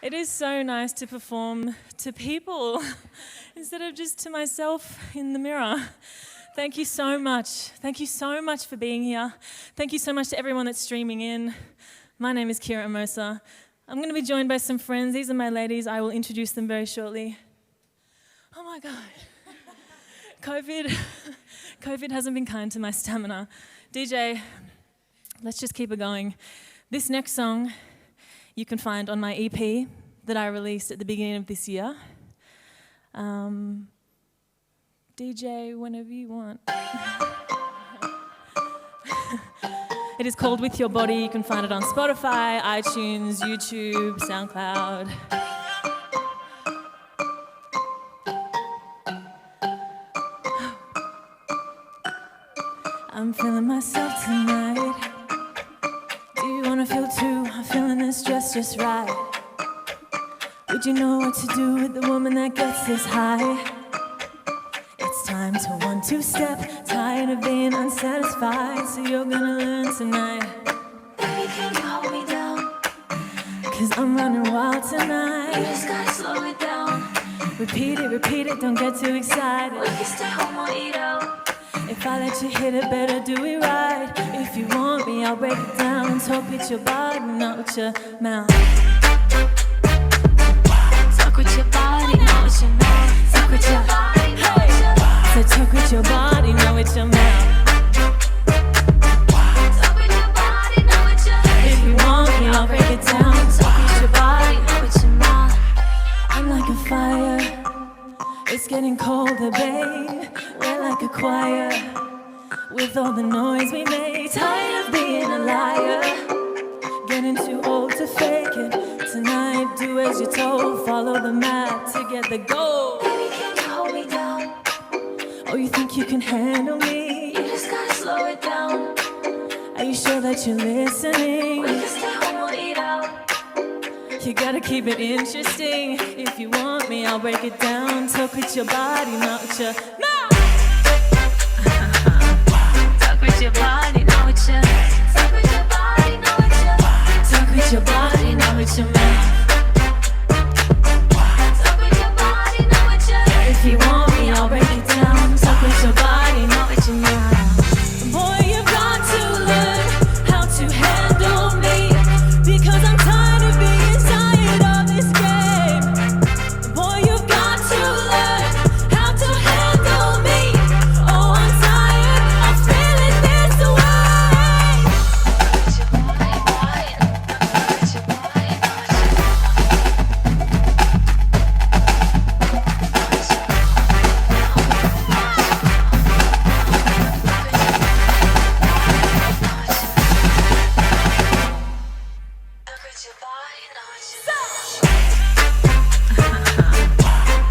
It is so nice to perform to people instead of just to myself in the mirror. Thank you so much. Thank you so much for being here. Thank you so much to everyone that's streaming in. My name is Kirrah Amosa. I'm going to be joined by some friends. These are my ladies. I will introduce them very shortly. Oh my God. COVID hasn't been kind to my stamina. DJ, let's just keep it going. This next song you can find on my EP that I released at the beginning of this year. DJ, whenever you want. It is called With Your Body. You can find it on Spotify, iTunes, YouTube, SoundCloud. I'm feeling myself tonight. Do you wanna feel too? I'm feeling this dress just right. Would you know what to do with the woman that gets this high? It's time to 1-2 step. Tired of being unsatisfied, so you're gonna learn tonight. Baby, can you hold me down? 'Cause I'm running wild tonight. You just gotta slow it down. Repeat it, don't get too excited. We can stay home or eat out. If I let you hit it, better do it right. If you want me, I'll break it down and talk with your body, not with your mouth. Talk with your body, not with your mouth. Talk with your body, not with your mouth. So talk with your body, not with your mouth. Talk with your body, not with your mouth. If you want me, I'll break it down. Talk with your body, not with your mouth. I'm like a fire, it's getting colder, babe. We're like a choir, with all the noise we make. Tired of being a liar, getting too old to fake it. Tonight, do as you're told, follow the map to get the goal. Baby, can you hold me down? Oh, you think you can handle me? You just gotta slow it down. Are you sure that you're listening? We can stay home or eat out. You gotta keep it interesting. If you want me, I'll break it down. Talk with your body, not with your mouth. Talk with your body, not with your. Talk with your body, not with your. Talk with your body, not with your mouth. Talk with your body, not with your. If you want me, I'll break it down. Talk with your body, not with your mouth. Boy, you've got to learn how to handle me, because I'm tired of being tired of this game. Boy, you've got to learn how to handle me. Oh, I'm tired of feeling this way. With your body, body. With your body, not with your.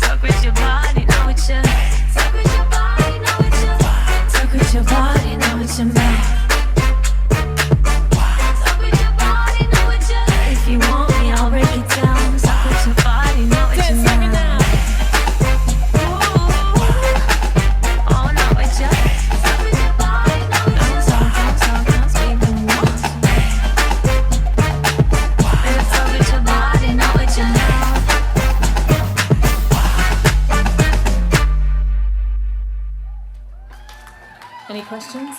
Talk with your body, not with your. Talk with your body, not with your. Talk with your body, not with your. Talk with your body, not with your mouth. Talk with your body, not with your. If you want me, I'll break it down. Talk with your body, not with your mouth. Oh, not with your. Talk with your body, not with your. Don't speak the words. Talk with your body, not with your mouth. Any questions?